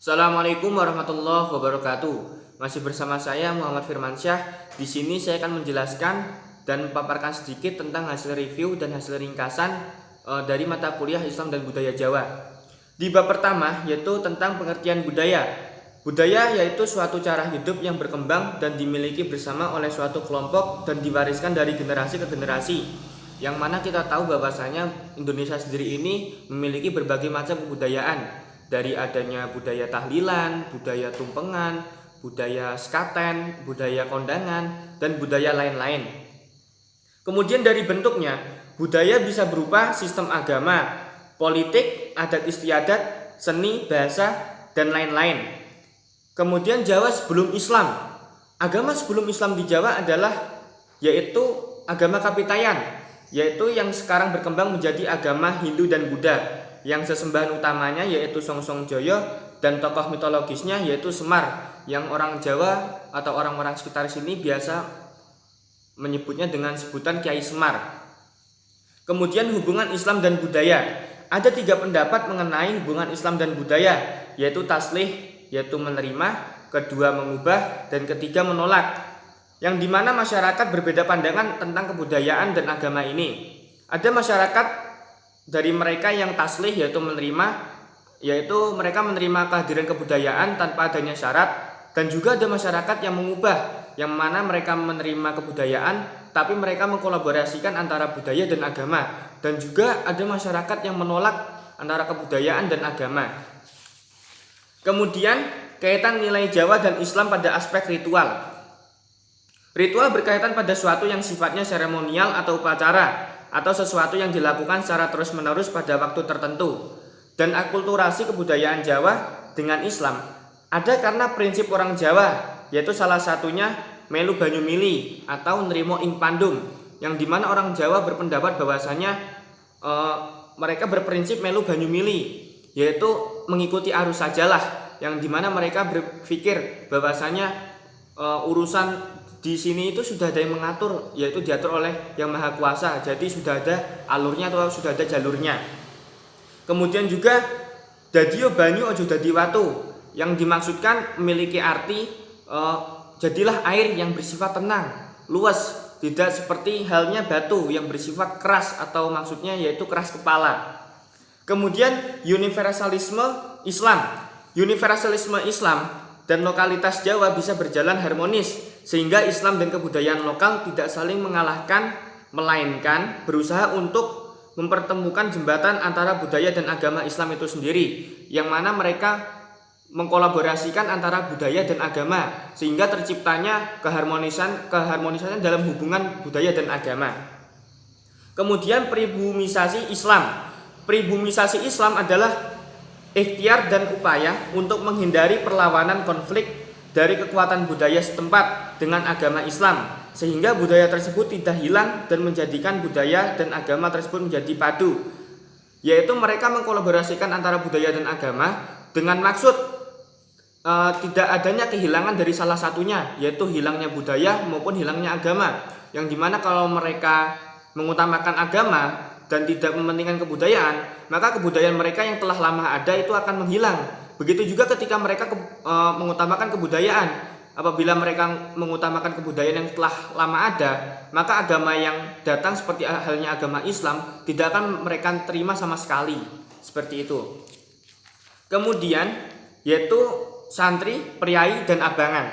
Assalamualaikum warahmatullahi wabarakatuh. Masih bersama saya Muhammad Firmansyah. Di sini saya akan menjelaskan dan memaparkan sedikit tentang hasil review dan hasil ringkasan dari mata kuliah Islam dan Budaya Jawa. Di bab pertama yaitu tentang pengertian budaya. Budaya yaitu suatu cara hidup yang berkembang dan dimiliki bersama oleh suatu kelompok dan diwariskan dari generasi ke generasi. Yang mana kita tahu bahwasanya Indonesia sendiri ini memiliki berbagai macam kebudayaan. Dari adanya budaya tahlilan, budaya tumpengan, budaya sekaten, budaya kondangan, dan budaya lain-lain. Kemudian dari bentuknya, budaya bisa berupa sistem agama, politik, adat istiadat, seni, bahasa, dan lain-lain. Kemudian Jawa sebelum Islam. Agama sebelum Islam di Jawa adalah yaitu agama Kapitayan, yaitu yang sekarang berkembang menjadi agama Hindu dan Buddha. Yang sesembahan utamanya yaitu Songsong Joyo dan tokoh mitologisnya yaitu Semar, yang orang Jawa atau orang-orang sekitar sini biasa menyebutnya dengan sebutan Kiai Semar. Kemudian hubungan Islam dan budaya. Ada 3 pendapat mengenai hubungan Islam dan budaya, yaitu taslih, yaitu menerima, kedua mengubah, dan ketiga menolak. Yang dimana masyarakat berbeda pandangan tentang kebudayaan dan agama ini. Ada masyarakat dari mereka yang taslih yaitu menerima, yaitu mereka menerima kehadiran kebudayaan tanpa adanya syarat, dan juga ada masyarakat yang mengubah, yang mana mereka menerima kebudayaan tapi mereka mengkolaborasikan antara budaya dan agama, dan juga ada masyarakat yang menolak antara kebudayaan dan agama. Kemudian kaitan nilai Jawa dan Islam pada aspek ritual. Ritual berkaitan pada suatu yang sifatnya seremonial atau upacara, atau sesuatu yang dilakukan secara terus-menerus pada waktu tertentu. Dan akulturasi kebudayaan Jawa dengan Islam ada karena prinsip orang Jawa, yaitu salah satunya melu banyu mili atau nrimo ing pandum, yang dimana orang Jawa berpendapat bahwasanya mereka berprinsip melu banyu mili, yaitu mengikuti arus sajalah, yang dimana mereka berpikir bahwasanya urusan di sini itu sudah ada yang mengatur, yaitu diatur oleh Yang Maha Kuasa. Jadi sudah ada alurnya atau sudah ada jalurnya. Kemudian juga dadio banyu ojo dadi watu, yang dimaksudkan memiliki arti jadilah air yang bersifat tenang, luas, tidak seperti halnya batu yang bersifat keras, atau maksudnya yaitu keras kepala. Kemudian universalisme Islam. Universalisme Islam dan lokalitas Jawa bisa berjalan harmonis, sehingga Islam dan kebudayaan lokal tidak saling mengalahkan, melainkan berusaha untuk mempertemukan jembatan antara budaya dan agama Islam itu sendiri, yang mana mereka mengkolaborasikan antara budaya dan agama, sehingga terciptanya keharmonisan dalam hubungan budaya dan agama. Kemudian pribumisasi Islam. Pribumisasi Islam adalah ikhtiar dan upaya untuk menghindari perlawanan konflik dari kekuatan budaya setempat dengan agama Islam, sehingga budaya tersebut tidak hilang dan menjadikan budaya dan agama tersebut menjadi padu, yaitu mereka mengkolaborasikan antara budaya dan agama dengan maksud tidak adanya kehilangan dari salah satunya, yaitu hilangnya budaya maupun hilangnya agama, yang dimana kalau mereka mengutamakan agama dan tidak mementingkan kebudayaan, maka kebudayaan mereka yang telah lama ada itu akan menghilang. Begitu juga ketika mereka mengutamakan kebudayaan. Apabila mereka mengutamakan kebudayaan yang telah lama ada, maka agama yang datang seperti halnya agama Islam tidak akan mereka terima sama sekali. Seperti itu. Kemudian yaitu santri, priai, dan abangan.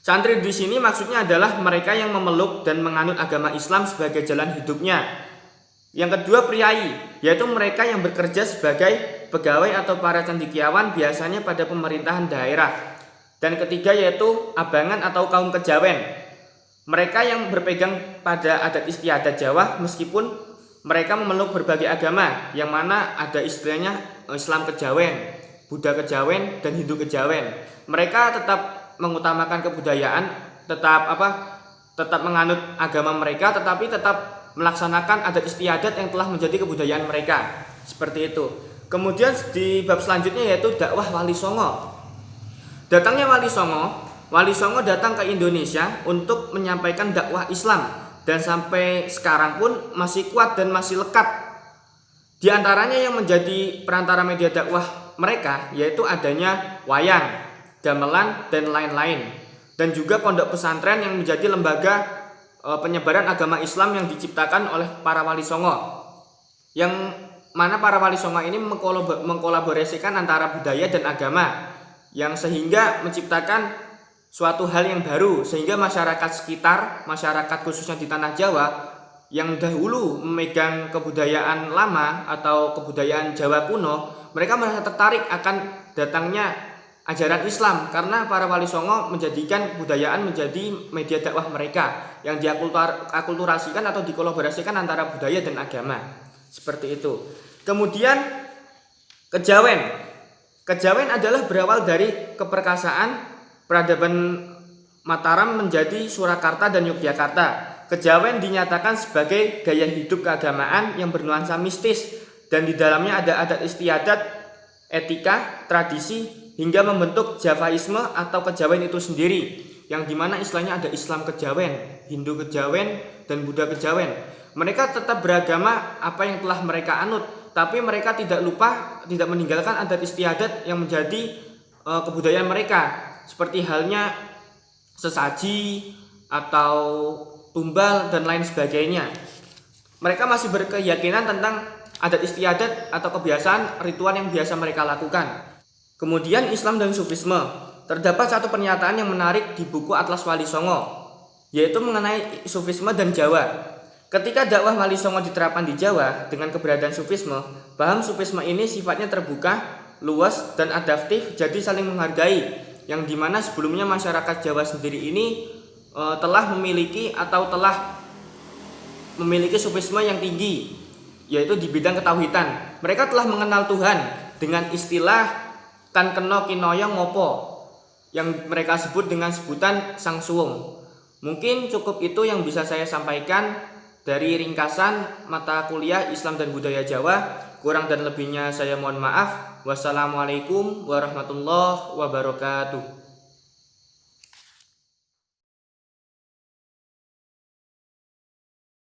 Santri di sini maksudnya adalah mereka yang memeluk dan menganut agama Islam sebagai jalan hidupnya. Yang kedua priai, yaitu mereka yang bekerja sebagai pegawai atau para cendekiawan biasanya pada pemerintahan daerah. Dan ketiga yaitu abangan atau kaum kejawen. Mereka yang berpegang pada adat istiadat Jawa meskipun mereka memeluk berbagai agama, yang mana ada istilahnya Islam kejawen, Buddha kejawen, dan Hindu kejawen. Mereka tetap mengutamakan kebudayaan, tetap menganut agama mereka, tetapi tetap melaksanakan adat istiadat yang telah menjadi kebudayaan mereka. Seperti itu. Kemudian di bab selanjutnya yaitu dakwah Wali Songo. Datangnya Wali Songo datang ke Indonesia untuk menyampaikan dakwah Islam, dan sampai sekarang pun masih kuat dan masih lekat. Di antaranya yang menjadi perantara media dakwah mereka yaitu adanya wayang, gamelan, dan lain-lain. Dan juga pondok pesantren yang menjadi lembaga penyebaran agama Islam yang diciptakan oleh para wali songo. Yang mana para wali songo ini mengkolaborasikan antara budaya dan agama, yang sehingga menciptakan suatu hal yang baru, sehingga masyarakat sekitar, masyarakat khususnya di tanah Jawa yang dahulu memegang kebudayaan lama atau kebudayaan Jawa kuno, mereka merasa tertarik akan datangnya ajaran Islam karena para wali songo menjadikan kebudayaan menjadi media dakwah mereka yang diakulturasikan atau dikolaborasikan antara budaya dan agama. Seperti itu. Kemudian kejawen. Kejawen adalah berawal dari keperkasaan peradaban Mataram menjadi Surakarta dan Yogyakarta. Kejawen dinyatakan sebagai gaya hidup keagamaan yang bernuansa mistis dan di dalamnya ada adat istiadat, etika, tradisi hingga membentuk Javaisme atau kejawen itu sendiri, yang dimana istilahnya ada Islam kejawen, Hindu kejawen, dan Buddha kejawen. Mereka tetap beragama apa yang telah mereka anut, tapi mereka tidak meninggalkan adat istiadat yang menjadi kebudayaan mereka, seperti halnya sesaji atau tumbal dan lain sebagainya. Mereka masih berkeyakinan tentang adat istiadat atau kebiasaan ritual yang biasa mereka lakukan. Kemudian Islam dan Sufisme. Terdapat satu pernyataan yang menarik di buku Atlas Wali Songo, yaitu mengenai Sufisme dan Jawa. Ketika dakwah Wali Songo diterapkan di Jawa dengan keberadaan Sufisme, paham Sufisme ini sifatnya terbuka, luas, dan adaptif, jadi saling menghargai, yang dimana sebelumnya masyarakat Jawa sendiri ini telah memiliki Sufisme yang tinggi, yaitu di bidang ketauhidan. Mereka telah mengenal Tuhan dengan istilah kan kena kinoyo ngopo, yang mereka sebut dengan sebutan Sang Suwung. Mungkin cukup itu yang bisa saya sampaikan dari ringkasan mata kuliah Islam dan Budaya Jawa. Kurang dan lebihnya saya mohon maaf. Wassalamualaikum warahmatullahi wabarakatuh.